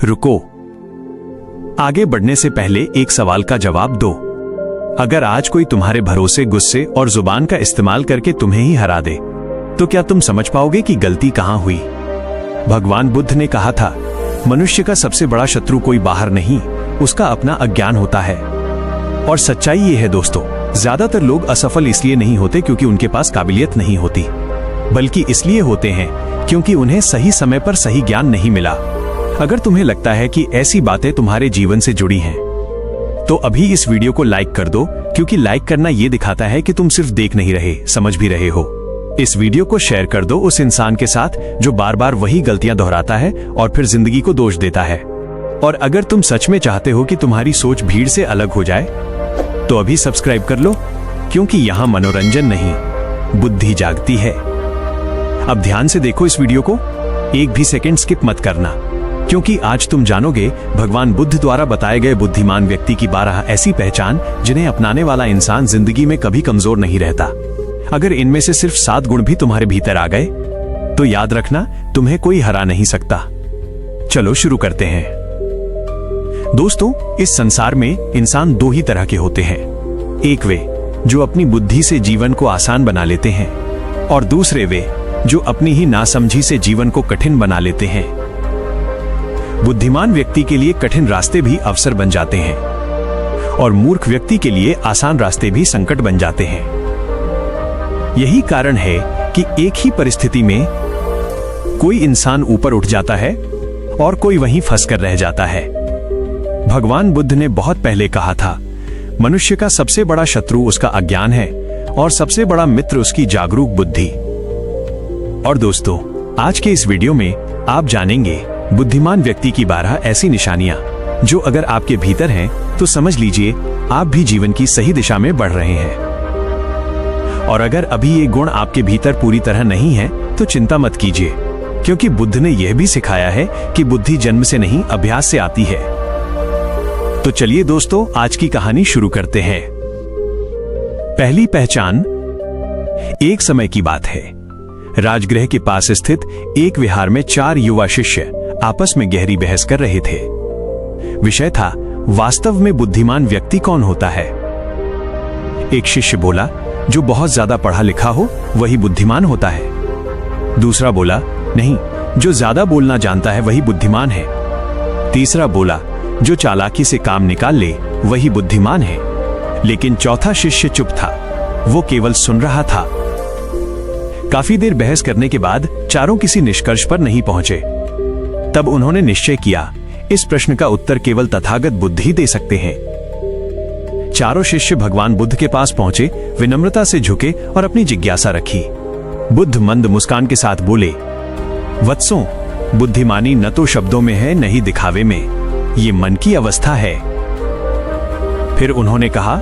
रुको, आगे बढ़ने से पहले एक सवाल का जवाब दो। अगर आज कोई तुम्हारे भरोसे, गुस्से और जुबान का इस्तेमाल करके तुम्हें ही हरा दे, तो क्या तुम समझ पाओगे कि गलती कहां हुई? भगवान बुद्ध ने कहा था, मनुष्य का सबसे बड़ा शत्रु कोई बाहर नहीं, उसका अपना अज्ञान होता है। और सच्चाई ये है दोस्तों, ज्यादातर लोग असफल इसलिए नहीं होते क्योंकि उनके पास काबिलियत नहीं होती, बल्कि इसलिए होते हैं क्योंकि उन्हें सही समय पर सही ज्ञान नहीं मिला। अगर तुम्हें लगता है कि ऐसी बातें तुम्हारे जीवन से जुड़ी हैं, तो अभी इस वीडियो को लाइक कर दो, क्योंकि लाइक करना यह दिखाता है कि तुम सिर्फ देख नहीं रहे, समझ भी रहे हो। इस वीडियो को शेयर कर दो उस इंसान के साथ जो बार बार वही गलतियां दोहराता है और फिर जिंदगी को दोष देता है। और अगर तुम सच में चाहते हो कि तुम्हारी सोच भीड़ से अलग हो जाए, तो अभी सब्सक्राइब कर लो, क्योंकि यहाँ मनोरंजन नहीं, बुद्धि जागती है। अब ध्यान से देखो इस वीडियो को, एक भी सेकंड स्किप मत करना, क्योंकि आज तुम जानोगे भगवान बुद्ध द्वारा बताए गए बुद्धिमान व्यक्ति की 12 ऐसी पहचान जिन्हें अपनाने वाला इंसान जिंदगी में कभी कमजोर नहीं रहता। अगर इनमें से सिर्फ 7 गुण भी तुम्हारे भीतर आ गए, तो याद रखना, तुम्हें कोई हरा नहीं सकता। चलो शुरू करते हैं। दोस्तों, इस संसार में इंसान 2 ही तरह के होते हैं। एक वे जो अपनी बुद्धि से जीवन को आसान बना लेते हैं, और दूसरे वे जो अपनी ही नासमझी से जीवन को कठिन बना लेते हैं। बुद्धिमान व्यक्ति के लिए कठिन रास्ते भी अवसर बन जाते हैं, और मूर्ख व्यक्ति के लिए आसान रास्ते भी संकट बन जाते हैं। यही कारण है कि एक ही परिस्थिति में कोई इंसान ऊपर उठ जाता है और कोई वहीं फंसकर रह जाता है। भगवान बुद्ध ने बहुत पहले कहा था, मनुष्य का सबसे बड़ा शत्रु उसका अज्ञान है और सबसे बड़ा मित्र उसकी जागरूक बुद्धि। और दोस्तों, आज के इस वीडियो में आप जानेंगे बुद्धिमान व्यक्ति की 12 ऐसी निशानियां जो अगर आपके भीतर हैं, तो समझ लीजिए आप भी जीवन की सही दिशा में बढ़ रहे हैं। और अगर अभी ये गुण आपके भीतर पूरी तरह नहीं है, तो चिंता मत कीजिए, क्योंकि बुद्ध ने यह भी सिखाया है कि बुद्धि जन्म से नहीं, अभ्यास से आती है। तो चलिए दोस्तों, आज की कहानी शुरू करते हैं। पहली पहचान। एक समय की बात है, राजगृह के पास स्थित एक विहार में 4 युवा शिष्य आपस में गहरी बहस कर रहे थे। विषय था, वास्तव में बुद्धिमान व्यक्ति कौन होता है। एक शिष्य बोला, जो बहुत ज्यादा पढ़ा लिखा हो वही बुद्धिमान होता है। दूसरा बोला, नहीं, जो ज्यादा बोलना जानता है वही बुद्धिमान है। तीसरा बोला, जो चालाकी से काम निकाल ले वही बुद्धिमान है। लेकिन चौथा शिष्य चुप था, वो केवल सुन रहा था। काफी देर बहस करने के बाद चारों किसी निष्कर्ष पर नहीं पहुंचे। तब उन्होंने निश्चय किया, इस प्रश्न का उत्तर केवल तथागत बुद्ध ही दे सकते हैं। चारों शिष्य भगवान बुद्ध के पास पहुंचे, विनम्रता से झुके और अपनी जिज्ञासा रखी। बुद्ध मंद मुस्कान के साथ बोले, वत्सों, बुद्धिमानी न तो शब्दों में है, न ही दिखावे में, ये मन की अवस्था है। फिर उन्होंने कहा,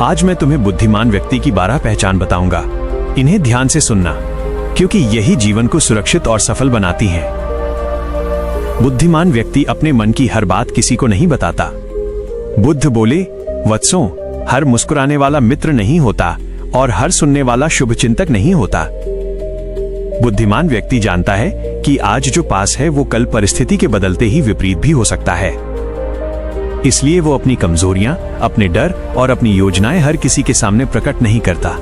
आज मैं तुम्हें बुद्धिमान व्यक्ति की 12 पहचान बताऊंगा। इन्हें ध्यान से सुनना, क्योंकि यही जीवन को सुरक्षित और सफल बनाती हैं। बुद्धिमान व्यक्ति अपने मन की हर बात किसी को नहीं बताता। बुद्ध बोले, वत्सों, हर मुस्कुराने वाला मित्र नहीं होता और हर सुनने वाला शुभचिंतक नहीं होता। बुद्धिमान व्यक्ति जानता है कि आज जो पास है वो कल परिस्थिति के बदलते ही विपरीत भी हो सकता है। इसलिए वो अपनी कमजोरियां, अपने डर और अपनी योजनाएं हर किसी के सामने प्रकट नहीं करता।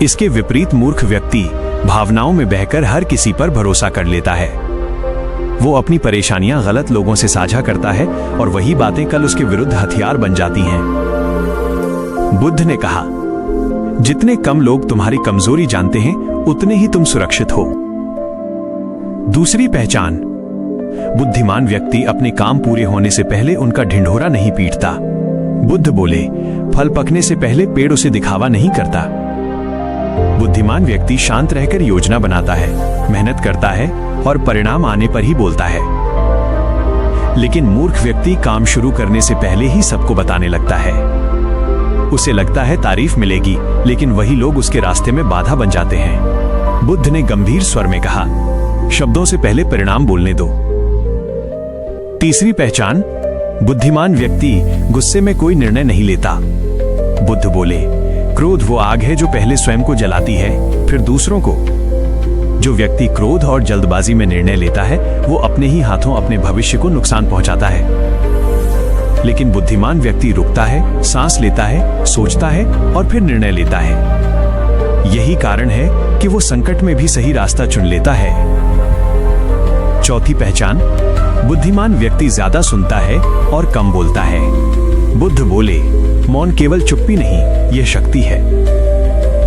इसके विपरीत मूर्ख व्यक्ति भावनाओं में बहकर हर किसी पर भरोसा कर लेता है। वो अपनी परेशानियां गलत लोगों से साझा करता है और वही बातें कल उसके विरुद्ध हथियार बन जाती हैं। बुद्ध ने कहा, जितने कम लोग तुम्हारी कमजोरी जानते हैं, उतने ही तुम सुरक्षित हो। दूसरी पहचान। बुद्धिमान व्यक्ति अपने काम पूरे होने से पहले उनका ढिंढोरा नहीं पीटता। बुद्ध बोले, फल पकने से पहले पेड़ उसे दिखावा नहीं करता। बुद्धिमान व्यक्ति शांत रहकर योजना बनाता है, मेहनत करता है और परिणाम आने पर ही बोलता है। लेकिन मूर्ख व्यक्ति काम शुरू करने से पहले ही सबको बताने लगता है। उसे लगता है तारीफ मिलेगी, लेकिन वही लोग उसके रास्ते में बाधा बन जाते हैं। बुद्ध ने गंभीर स्वर में कहा, शब्दों से पहले परिणाम बोलने दो। तीसरी पहचान। बुद्धिमान व्यक्ति गुस्से में कोई निर्णय नहीं लेता। बुद्ध बोले, क्रोध वो आग है जो पहले स्वयं को जलाती है, फिर दूसरों को। जो व्यक्ति क्रोध और जल्दबाजी में निर्णय लेता है वो अपने ही हाथों अपने भविष्य को नुकसान पहुंचाता है। लेकिन बुद्धिमान व्यक्ति रुकता है, सांस लेता है, सोचता है और फिर निर्णय लेता है। यही कारण है कि वो संकट में भी सही रास्ता चुन लेता है। चौथी पहचान, बुद्धिमान व्यक्ति ज्यादा सुनता है और कम बोलता है। बुद्ध बोले, मौन केवल चुप्पी नहीं, यह शक्ति है।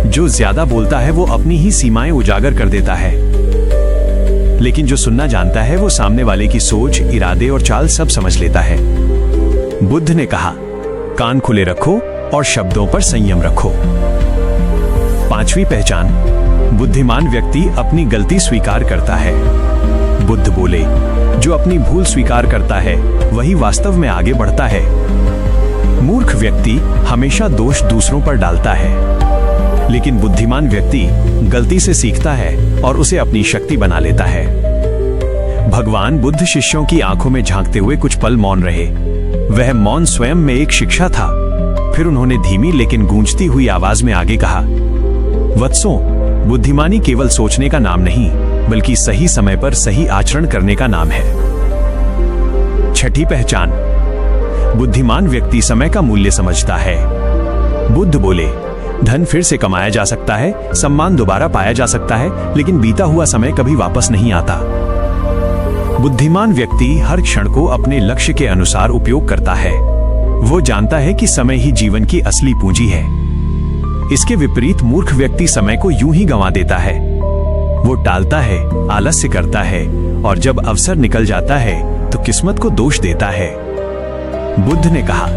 जो ज्यादा बोलता है वो अपनी ही सीमाएं उजागर कर देता है, लेकिन जो सुनना जानता है वो सामने वाले की सोच, इरादे और चाल सब समझ लेता है। बुद्ध ने कहा, कान खुले रखो और शब्दों पर संयम रखो। पांचवी पहचान, बुद्धिमान व्यक्ति अपनी गलती स्वीकार करता है। बुद्ध बोले, जो अपनी भूल स्वीकार करता है वही वास्तव में आगे बढ़ता है। मूर्ख व्यक्ति हमेशा दोष दूसरों पर डालता है, लेकिन बुद्धिमान व्यक्ति गलती से सीखता है और उसे अपनी शक्ति बना लेता है। भगवान बुद्ध शिष्यों की आंखों में झांकते हुए कुछ पल मौन रहे। वह मौन स्वयं में एक शिक्षा था। फिर उन्होंने धीमी लेकिन गूंजती हुई आवाज में आगे कहा, वत्सों, बुद्धिमानी केवल सोचने का नाम नहीं, बल्कि सही समय पर सही आचरण करने का नाम है। छठी पहचान, बुद्धिमान व्यक्ति समय का मूल्य समझता है। बुद्ध बोले, धन फिर से कमाया जा सकता है, सम्मान दोबारा पाया जा सकता है, लेकिन बीता हुआ समय कभी वापस नहीं आता। बुद्धिमान व्यक्ति हर क्षण को अपने लक्ष्य के अनुसार उपयोग करता है। वो जानता है कि समय ही जीवन की असली पूंजी है। इसके विपरीत मूर्ख व्यक्ति समय को यूं ही गंवा देता है। वो टालता है, आलस्य करता है और जब अवसर निकल जाता है तो किस्मत को दोष देता है। बुद्ध ने कहा,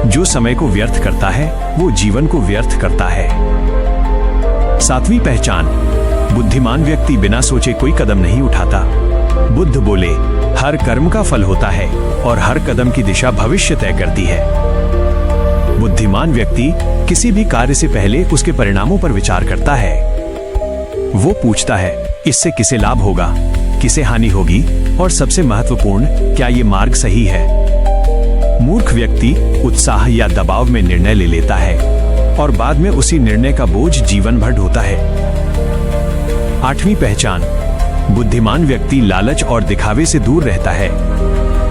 जो समय को व्यर्थ करता है वो जीवन को व्यर्थ करता है। सातवीं पहचान, बुद्धिमान व्यक्ति बिना सोचे कोई कदम नहीं उठाता। बुद्ध बोले, हर कर्म का फल होता है और हर कदम की दिशा भविष्य तय करती है। बुद्धिमान व्यक्ति किसी भी कार्य से पहले उसके परिणामों पर विचार करता है। वो पूछता है, इससे किसे लाभ होगा, किसे हानि होगी और सबसे महत्वपूर्ण, क्या ये मार्ग सही है। मूर्ख व्यक्ति उत्साह या दबाव में निर्णय ले लेता है और बाद में उसी निर्णय का बोझ जीवन भर ढोता है। आठवीं पहचान, बुद्धिमान व्यक्ति लालच और दिखावे से दूर रहता है।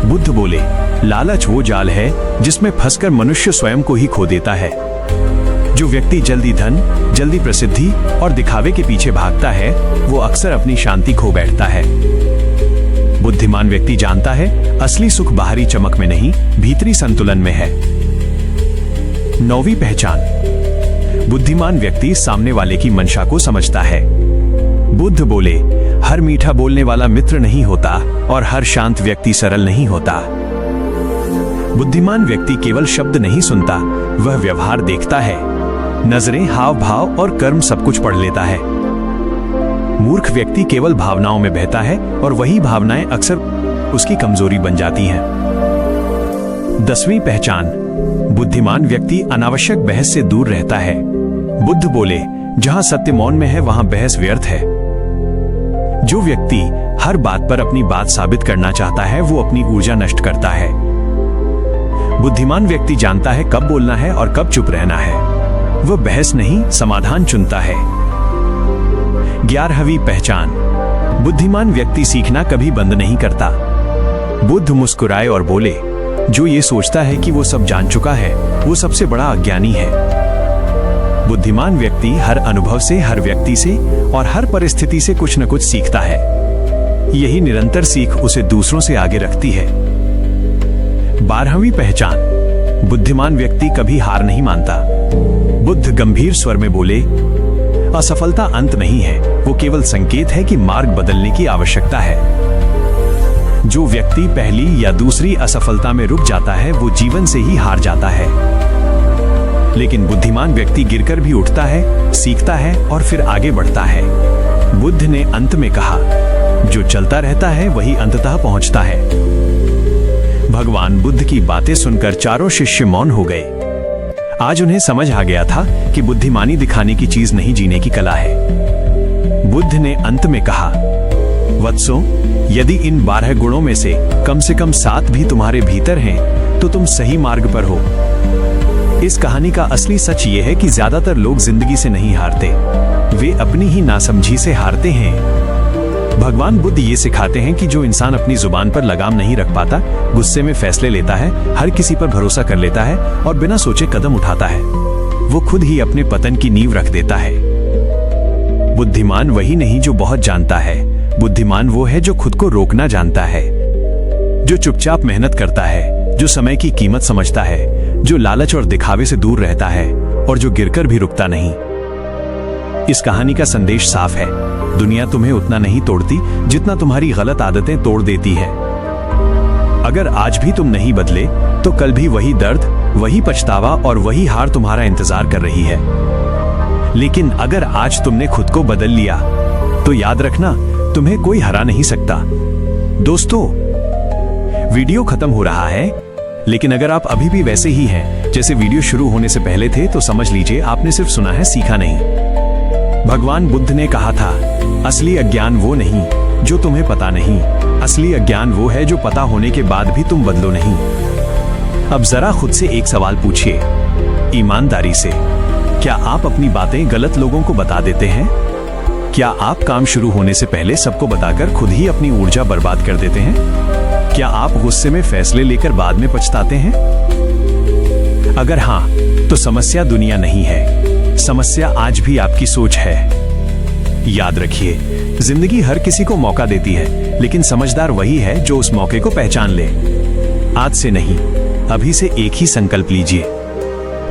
बुद्ध बोले, लालच वो जाल है जिसमें फंसकर मनुष्य स्वयं को ही खो देता है। जो व्यक्ति जल्दी धन, जल्दी प्रसिद्धि और दिखावे के पीछे भागता है वो अक्सर अपनी शांति खो बैठता है। बुद्धिमान व्यक्ति जानता है, असली सुख बाहरी चमक में नहीं, भीतरी संतुलन में है। नौवीं पहचान, बुद्धिमान व्यक्ति सामने वाले की मंशा को समझता है। बुद्ध बोले, हर मीठा बोलने वाला मित्र नहीं होता और हर शांत व्यक्ति सरल नहीं होता। बुद्धिमान व्यक्ति केवल शब्द नहीं सुनता, वह व्यवहार देखता है। नजरें, हाव भाव और कर्म सब कुछ पढ़ लेता है। मूर्ख व्यक्ति केवल भावनाओं में बहता है और वही भावनाएं अक्सर उसकी कमजोरी बन जाती हैं। 10वीं पहचान, बुद्धिमान व्यक्ति अनावश्यक बहस से दूर रहता है। बुद्ध बोले, जहां सत्य मौन में है वहां बहस व्यर्थ है। जो व्यक्ति हर बात पर अपनी बात साबित करना चाहता है वो अपनी ऊर्जा नष्ट करता है। बुद्धिमान व्यक्ति जानता है कब बोलना है और कब चुप रहना है। वह बहस नहीं, समाधान चुनता है। 11वीं पहचान, बुद्धिमान व्यक्ति सीखना कभी बंद नहीं करता। बुद्ध मुस्कुराए और बोले, जो ये सोचता है कि वो सब जान चुका है वो सबसे बड़ा अज्ञानी है। बुद्धिमान व्यक्ति हर अनुभव से, हर व्यक्ति से और हर परिस्थिति से कुछ न कुछ सीखता है। यही निरंतर सीख उसे दूसरों से आगे रखती है। 12वीं पहचान, बुद्धिमान व्यक्ति कभी हार नहीं मानता। बुद्ध गंभीर स्वर में बोले, असफलता अंत नहीं है, वो केवल संकेत है कि मार्ग बदलने की आवश्यकता है। जो व्यक्ति पहली या दूसरी असफलता में रुक जाता है वो जीवन से ही हार जाता है। लेकिन बुद्धिमान व्यक्ति गिरकर भी उठता है, सीखता है और फिर आगे बढ़ता है। बुद्ध ने अंत में कहा, जो चलता रहता है वही अंततः पहुंचता है। भगवान बुद्ध की बातें सुनकर चारों शिष्य मौन हो गए। आज उन्हें समझ आ गया था कि बुद्धिमानी दिखाने की चीज नहीं, जीने की कला है। बुद्ध ने अंत में कहा, वत्सों, यदि इन 12 गुणों में से कम 7 भी तुम्हारे भीतर हैं, तो तुम सही मार्ग पर हो। इस कहानी का असली सच ये है कि ज्यादातर लोग जिंदगी से नहीं हारते, वे अपनी ही नासमझी से हारते हैं। भगवान बुद्ध ये सिखाते हैं कि जो इंसान अपनी जुबान पर लगाम नहीं रख पाता, गुस्से में फैसले लेता है, हर किसी पर भरोसा कर लेता है और बिना सोचे कदम उठाता है, वो खुद ही अपने पतन की नींव रख देता है। बुद्धिमान वही नहीं जो बहुत जानता है, बुद्धिमान वो है जो खुद को रोकना जानता है, जो चुपचाप मेहनत करता है, जो समय की कीमत समझता है, जो लालच और दिखावे से दूर रहता है और जो गिरकर भी रुकता नहीं। इस कहानी का संदेश साफ है, दुनिया तुम्हें उतना नहीं तोड़ती जितना तुम्हारी गलत आदतें तोड़ देती है। अगर आज भी तुम नहीं बदले तो कल भी वही दर्द, वही पछतावा और वही हार तुम्हारा इंतजार कर रही है। लेकिन अगर आज तुमने खुद को बदल लिया तो याद रखना, तुम्हें कोई हरा नहीं सकता। दोस्तों, वीडियो खत्म हो रहा है, लेकिन अगर आप अभी भी वैसे ही हैं जैसे वीडियो शुरू होने से पहले थे तो समझ लीजिए आपने सिर्फ सुना है, सीखा नहीं। भगवान बुद्ध ने कहा था, असली अज्ञान वो नहीं जो तुम्हें पता नहीं, असली अज्ञान वो है जो पता होने के बाद भी तुम बदलो नहीं। अब जरा खुद से एक सवाल पूछिए, ईमानदारी से, क्या आप अपनी बातें गलत लोगों को बता देते हैं? क्या आप काम शुरू होने से पहले सबको बताकर खुद ही अपनी ऊर्जा बर्बाद कर देते हैं? क्या आप गुस्से में फैसले लेकर बाद में पछताते हैं? अगर हाँ, तो समस्या दुनिया नहीं है, समस्या आज भी आपकी सोच है। याद रखिए, जिंदगी हर किसी को मौका देती है, लेकिन समझदार वही है जो उस मौके को पहचान ले। आज से नहीं, अभी से एक ही संकल्प लीजिए,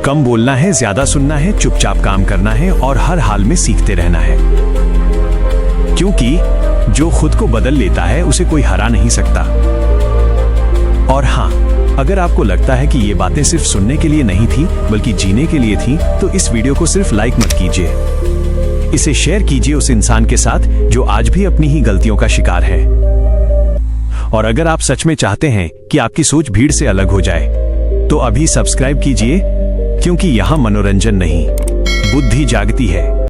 कम बोलना है, ज्यादा सुनना है, चुपचाप काम करना है और हर हाल में सीखते रहना है। क्योंकि जो खुद को बदल लेता है उसे कोई हरा नहीं सकता। और हाँ, अगर आपको लगता है कि ये बातें सिर्फ सुनने के लिए नहीं थी बल्कि जीने के लिए थी, तो इस वीडियो को सिर्फ लाइक मत कीजिए, इसे शेयर कीजिए उस इंसान के साथ जो आज भी अपनी ही गलतियों का शिकार है। और अगर आप सच में चाहते हैं कि आपकी सोच भीड़ से अलग हो जाए, तो अभी सब्सक्राइब कीजिए, क्योंकि यहां मनोरंजन नहीं, बुद्धि जागती है।